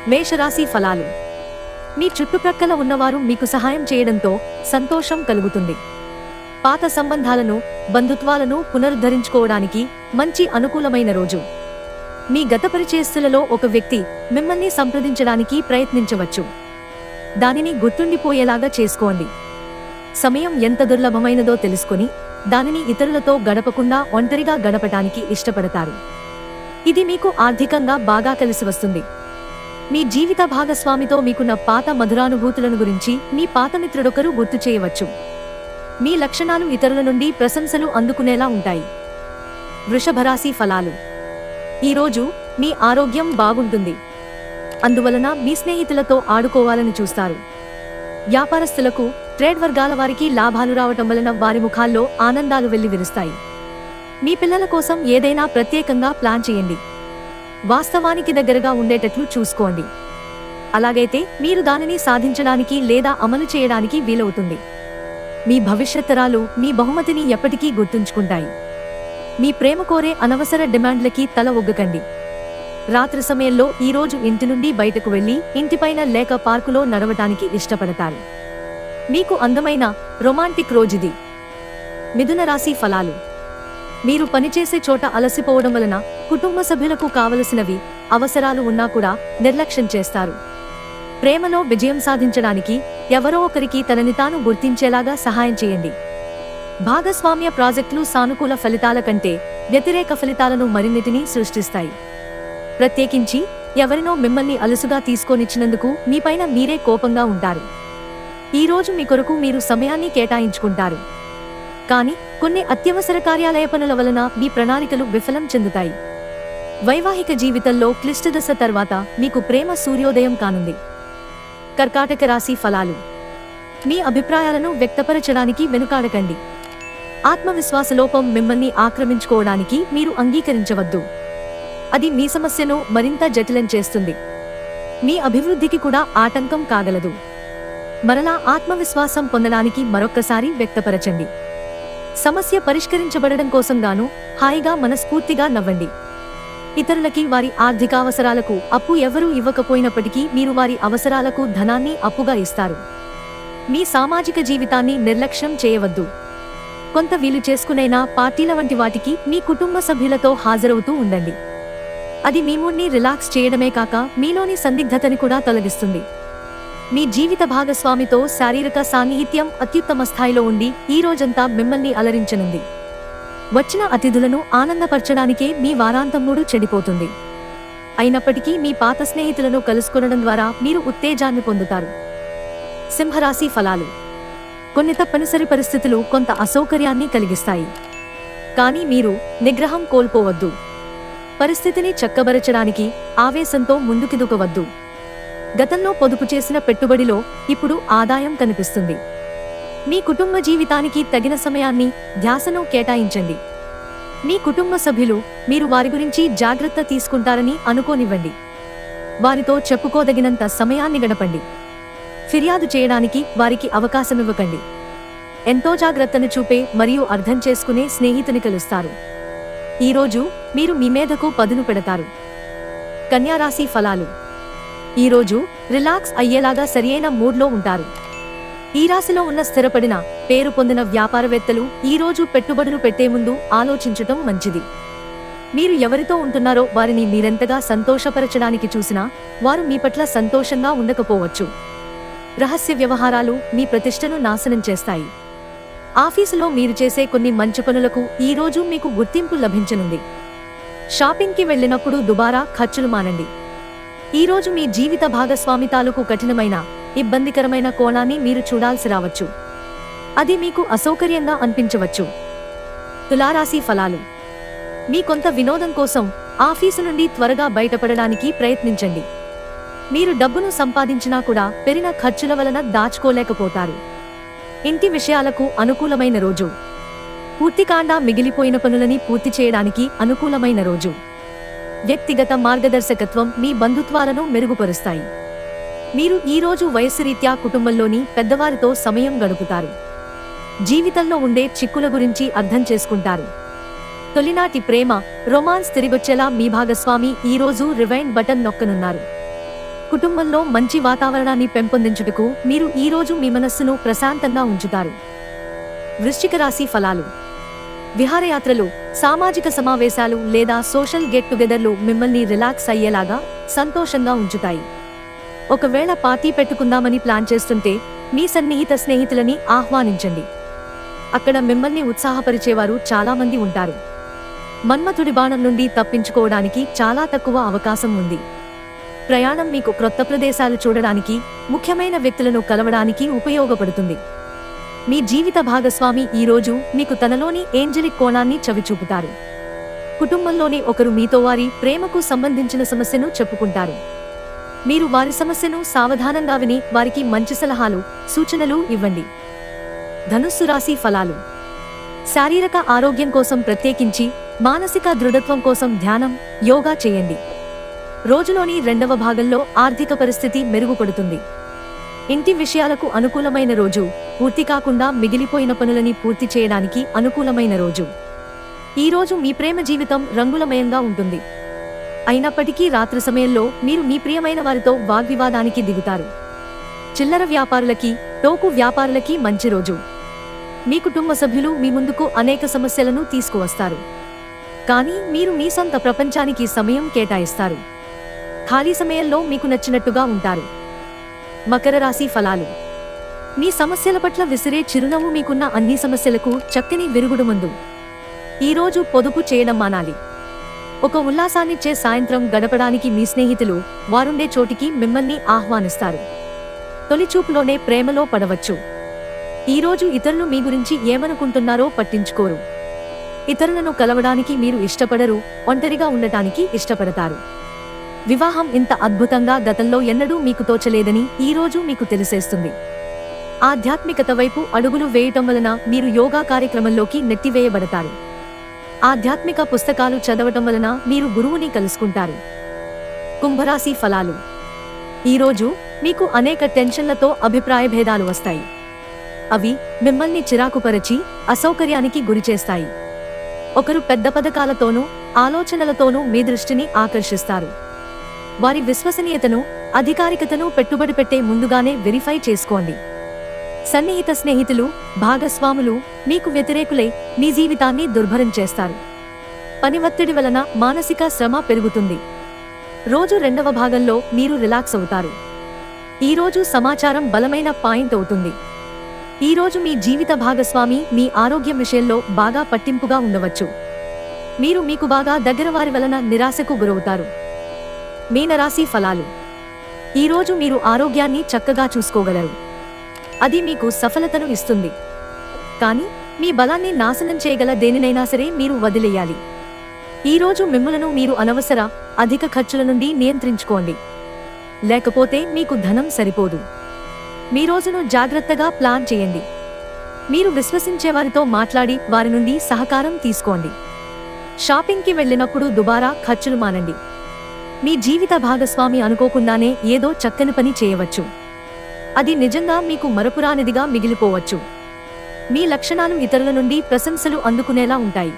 మేషరాశి ఫలాలు. మీ చుట్టుప్రక్కల ఉన్నవారు మీకు సహాయం చేయడంతో సంతోషం కలుగుతుంది. పాత సంబంధాలను, బంధుత్వాలను పునరుద్ధరించుకోవడానికి మంచి అనుకూలమైన రోజు. మీ గత పరిచయస్తులలో ఒక వ్యక్తి మిమ్మల్ని సంప్రదించడానికి ప్రయత్నించవచ్చు. దానిని గుర్తుండిపోయేలాగా చేసుకోండి. సమయం ఎంత దుర్లభమైనదో తెలుసుకొని దానిని ఇతరులతో గడపకుండా ఒంటరిగా గడపటానికి ఇష్టపడతారు. ఇది మీకు ఆర్థికంగా బాగా కలిసి వస్తుంది. మీ జీవిత భాగస్వామితో మీకున్న పాత మధురానుభూతులను గురించి మీ పాత మిత్రుడొకరు గుర్తు చేయవచ్చు. మీ లక్షణాలు ఇతరుల నుండి ప్రశంసలు అందుకునేలా ఉంటాయి. వృషభరాశి ఫలాలు. ఈరోజు మీ ఆరోగ్యం బాగుంటుంది. అందువలన మీ స్నేహితులతో ఆడుకోవాలని చూస్తారు. వ్యాపారస్తులకు, ట్రేడ్ వర్గాల వారికి లాభాలు రావటం వలన వారి ముఖాల్లో ఆనందాలు వెల్లివిరుస్తాయి. మీ పిల్లల కోసం ఏదైనా ప్రత్యేకంగా ప్లాన్ చేయండి. వాస్తవానికి దగ్గరగా ఉండేటట్లు చూసుకోండి. అలాగైతే మీరు దానిని సాధించడానికి లేదా అమలు చేయడానికి వీలవుతుంది. మీ భవిష్యత్ తరాలు మీ బహుమతిని ఎప్పటికీ గుర్తుంచుకుంటాయి. మీ ప్రేమ కోరే అనవసర డిమాండ్లకి తల ఒగ్గకండి. రాత్రి సమయంలో ఈరోజు ఇంటి నుండి బయటకు వెళ్లి ఇంటిపైన లేక పార్కులో నడవటానికి ఇష్టపడతారు. మీకు అందమైన రొమాంటిక్ రోజుది. మిథున రాశి ఫలాలు. మీరు పనిచేసే చోట అలసిపోవడం వలన కుటుంబ సభ్యులకు కావలసినవి, అవసరాలు ఉన్నా కూడా నిర్లక్ష్యం చేస్తారు. ప్రేమలో విజయం సాధించడానికి ఎవరో ఒకరికి తనని తాను గుర్తించేలాగా సహాయం చేయండి. భాగస్వామ్య ప్రాజెక్టులు సానుకూల ఫలితాల కంటే వ్యతిరేక ఫలితాలను మరిన్నిటిని సృష్టిస్తాయి. ప్రత్యేకించి ఎవరినో మిమ్మల్ని అలుసుగా తీసుకొనిచ్చినందుకు మీపైన మీరే కోపంగా ఉంటారు. ఈరోజు మీ కొరకు మీరు సమయాన్ని కేటాయించుకుంటారు. కానీ కొన్ని అత్యవసర కార్యాలయ పనుల వలన మీ ప్రణాళికలు విఫలం చెందుతాయి. వైవాహిక జీవితంలో క్లిష్ట దశ తర్వాత మీకు ప్రేమ సూర్యోదయం కానుంది. కర్కాటక రాశి ఫలాలు. మీ అభిప్రాయాలను వ్యక్తపరచడానికి వెనుకాడకండి. ఆత్మవిశ్వాస లోపం మిమ్మల్ని ఆక్రమించుకోవడానికి మీరు అంగీకరించవద్దు. అది మీ సమస్యను మరింత జటిలం చేస్తుంది. మీ అభివృద్ధికి కూడా ఆటంకం కాగలదు. మరలా ఆత్మవిశ్వాసం పొందడానికి మరొక్కసారి వ్యక్తపరచండి. సమస్య పరిష్కరించబడడం కోసం గాను హాయిగా మనస్ఫూర్తిగా నవ్వండి. ఇతరులకి వారి ఆర్థికావసరాలకు అప్పు ఎవరూ ఇవ్వకపోయినప్పటికీ మీరు వారి అవసరాలకు ధనాన్ని అప్పుగా ఇస్తారు. మీ సామాజిక జీవితాన్ని నిర్లక్ష్యం చేయవద్దు. కొంత వీలు చేసుకునైనా పార్టీల వంటి వాటికి మీ కుటుంబ సభ్యులతో హాజరవుతూ ఉండండి. అది మీ మూడ్ని రిలాక్స్ చేయడమే కాక మీలోని సందిగ్ధతని కూడా తొలగిస్తుంది. మీ జీవిత భాగస్వామితో శారీరక సాన్నిహిత్యం అత్యుత్తమ స్థాయిలో ఉండి ఈ రోజంతా మిమ్మల్ని అలరించనుంది. వచ్చిన అతిథులను ఆనందపరచడానికే మీ వారాంతం మూడు చెడిపోతుంది. అయినప్పటికీ మీ పాత స్నేహితులను కలుసుకొనడం ద్వారా మీరు ఉత్తేజాన్ని పొందుతారు. సింహరాశి ఫలాలు. కొన్ని తప్పనిసరి పరిస్థితులు కొంత అసౌకర్యాన్ని కలిగిస్తాయి. కానీ మీరు నిగ్రహం కోల్పోవద్దు. పరిస్థితిని చక్కబరచడానికి ఆవేశంతో ముందుకు దూకవద్దు. గతంలో పొదుపు చేసిన పెట్టుబడిలో ఇప్పుడు ఆదాయం కనిపిస్తుంది. మీ కుటుంబ జీవితానికి తగిన సమయాన్ని, ధ్యాసను కేటాయించండి. మీ కుటుంబ సభ్యులు మీరు వారి గురించి జాగ్రత్త తీసుకుంటారని అనుకోనివ్వండి. వారితో చెప్పుకోదగినంత సమయాన్ని గడపండి. ఫిర్యాదు చేయడానికి వారికి అవకాశమివ్వకండి. ఎంతో జాగ్రత్తను చూపే మరియు అర్థం చేసుకునే స్నేహితుని కలుస్తారు. ఈరోజు మీరు మీ మీదకు పదును పెడతారు. కన్యారాశి ఫలాలు. ఈరోజు రిలాక్స్ అయ్యేలాగా సరియైన మూడ్లో ఉంటారు. ఈ రాశిలో ఉన్న స్థిరపడిన, పేరు పొందిన వ్యాపారవేత్తలు ఈరోజు పెట్టుబడులు పెట్టే ముందు ఆలోచించటం మంచిది. మీరు ఎవరితో ఉంటున్నారో వారిని మీరెంతగా సంతోషపరచడానికి చూసినా వారు మీ పట్ల సంతోషంగా ఉండకపోవచ్చు. రహస్య వ్యవహారాలు మీ ప్రతిష్టను నాశనం చేస్తాయి. ఆఫీసులో మీరు చేసే కొన్ని మంచి పనులకు ఈరోజు మీకు గుర్తింపు లభించనుంది. షాపింగ్కి వెళ్ళినప్పుడు దుబారా ఖర్చులు మానండి. ఈరోజు మీ జీవిత భాగస్వామి తాలూకు కఠినమైన, ఇబ్బందికరమైన కోణాన్ని మీరు చూడాల్సి రావచ్చు. అది మీకు అసౌకర్యంగా అనిపించవచ్చు. తులారాశి ఫలాలు. మీ కొంత వినోదం కోసం ఆఫీసు నుండి త్వరగా బయటపడడానికి ప్రయత్నించండి. మీరు డబ్బును సంపాదించినా కూడా పెరిగిన ఖర్చుల వలన దాచుకోలేకపోతారు. ఇంటి విషయాలకు అనుకూలమైన రోజు. పూర్తికాండా మిగిలిపోయిన పనులని పూర్తి చేయడానికి అనుకూలమైన రోజు. వ్యక్తిగత మార్గదర్శకత్వం మీ బంధుత్వాలను మెరుగుపరుస్తాయి. మీరు ఈరోజు వయస్సురీత్యా కుటుంబంలోని పెద్దవారితో సమయం గడుపుతారు. జీవితంలో ఉండే చిక్కుల గురించి అర్థం చేసుకుంటారు. తొలినాటి ప్రేమ, రొమాన్స్ తిరిగొచ్చేలా మీ భాగస్వామి ఈరోజు రివైండ్ బటన్ నొక్కనున్నారు. కుటుంబంలో మంచి వాతావరణాన్ని పెంపొందించుటకు మీరు ఈ రోజు మీ మనస్సును ప్రశాంతంగా ఉంచుతారు. వృశ్చిక రాశి ఫలాలు. విహారయాత్రలు, సామాజిక సమావేశాలు లేదా సోషల్ గెట్ టుగెదర్లు మిమ్మల్ని రిలాక్స్ అయ్యేలాగా సంతోషంగా ఉంచుతాయి. ఒకవేళ పార్టీ పెట్టుకుందామని ప్లాన్ చేస్తుంటే మీ సన్నిహిత స్నేహితులని ఆహ్వానించండి. అక్కడ మిమ్మల్ని ఉత్సాహపరిచేవారు చాలామంది ఉంటారు. మన్మథుడి బాణం నుండి తప్పించుకోవడానికి చాలా తక్కువ అవకాశం ఉంది. ప్రయాణం మీకు క్రొత్త ప్రదేశాలు చూడడానికి, ముఖ్యమైన వ్యక్తులను కలవడానికి ఉపయోగపడుతుంది. మీ జీవిత భాగస్వామి ఈరోజు మీకు తనలోని ఏంజలిక్ కోణాన్ని చవిచూపుతారు. కుటుంబంలోని ఒకరు మీతో వారి ప్రేమకు సంబంధించిన సమస్యను చెప్పుకుంటారు. మీరు వారి సమస్యను సావధానంగా విని వారికి మంచి సలహాలు, సూచనలు ఇవ్వండి. ధనుస్సు రాశి ఫలాలు. శారీరక ఆరోగ్యం కోసం ప్రత్యేకించి మానసిక దృఢత్వం కోసం ధ్యానం, యోగా చేయండి. రోజులోని రెండవ భాగంలో ఆర్థిక పరిస్థితి మెరుగుపడుతుంది. ఇంటి విషయాలకు అనుకూలమైన రోజు, పూర్తి కాకుండా మిగిలిపోయిన పనులని పూర్తి చేయడానికి అనుకూలమైన రోజు. ఈ రోజు మీ ప్రేమ జీవితం రంగులమయంగా ఉంటుంది. అయినప్పటికీ రాత్రి సమయంలో మీరు మీ ప్రియమైన వారితో వాగ్వివాదానికి దిగుతారు. చిల్లర వ్యాపారులకి, టోకు వ్యాపారులకి మంచి రోజు. మీ కుటుంబ సభ్యులు మీ ముందుకు అనేక సమస్యలను తీసుకువస్తారు. కానీ మీరు మీ సొంత ప్రపంచానికి సమయం కేటాయిస్తారు. ఖాళీ సమయంలో మీకు నచ్చినట్టుగా ఉంటారు. మకర రాశి ఫలాలు. మీ సమస్యల పట్ల విసిరే చిరునవ్వు మీకున్న అన్ని సమస్యలకు చక్కని విరుగుడుమందు. ఈరోజు పొదుపు చేయడం మానాలి. ఒక ఉల్లాసాన్నిచ్చే సాయంత్రం గడపడానికి మీ స్నేహితులు వారుండే చోటికి మిమ్మల్ని ఆహ్వానిస్తారు. తొలిచూపులోనే ప్రేమలో పడవచ్చు. ఈరోజు ఇతరులు మీ గురించి ఏమనుకుంటున్నారో పట్టించుకోరు. ఇతరులను కలవడానికి మీరు ఇష్టపడరు, ఒంటరిగా ఉండటానికి ఇష్టపడతారు. వివాహం ఇంత అద్భుతంగా గతంలో ఎన్నడూ మీకు తోచలేదని ఈరోజు మీకు తెలిసేస్తుంది. ఆధ్యాత్మికత వైపు అడుగులు వేయటం వలన మీరు యోగా కార్యక్రమంలోకి నెట్టివేయబడతారు. ఆధ్యాత్మిక పుస్తకాలు చదవటం వలన మీరు గురువుని కలుసుకుంటారు. కుంభరాశి ఫలాలు. ఈరోజు మీకు అనేక టెన్షన్లతో అభిప్రాయ భేదాలు వస్తాయి. అవి మిమ్మల్ని చిరాకుపరచి అసౌకర్యానికి గురిచేస్తాయి. ఒకరు పెద్ద పథకాలతోనూ ఆలోచనలతోనూ మీ దృష్టిని ఆకర్షిస్తారు. వారి విశ్వసనీయతను, అధికారికతను పెట్టుబడి పెట్టే ముందుగానే వెరిఫై చేసుకోండి. సన్నిహిత స్నేహితులు, భాగస్వాములు మీకు వ్యతిరేకులై మీ జీవితాన్ని దుర్భరం చేస్తారు. పని ఒత్తిడి వలన మానసిక శ్రమ పెరుగుతుంది. రోజు రెండవ భాగంలో మీరు రిలాక్స్ అవుతారు. ఈరోజు సమాచారం బలమైన పాయింట్ అవుతుంది. ఈరోజు మీ జీవిత భాగస్వామి మీ ఆరోగ్యం విషయంలో బాగా పట్టింపుగా ఉండవచ్చు. మీరు మీకు బాగా దగ్గర వారి వలన నిరాశకు గురవుతారు. మీనరాశి ఫలాలు. ఈరోజు మీరు ఆరోగ్యాన్ని చక్కగా చూసుకోగలరు. అది మీకు సఫలతను ఇస్తుంది. కానీ మీ బలాన్ని నాశనం చేయగల దేనినైనా సరే మీరు వదిలేయాలి. ఈరోజు మిమ్మలను మీరు అనవసర, అధిక ఖర్చుల నుండి నియంత్రించుకోండి. లేకపోతే మీకు ధనం సరిపోదు. మీ రోజును జాగ్రత్తగా ప్లాన్ చేయండి. మీరు విశ్వసించేవారితో మాట్లాడి వారి నుండి సహకారం తీసుకోండి. షాపింగ్కి వెళ్ళినప్పుడు దుబారా ఖర్చులు మానండి. మీ జీవిత భాగస్వామి అనుకోకుండానే ఏదో చక్కని పని చేయవచ్చు. అది నిజంగా మీకు మరపురానిదిగా మిగిలిపోవచ్చు. మీ లక్షణాలు ఇతరుల నుండి ప్రశంసలు అందుకునేలా ఉంటాయి.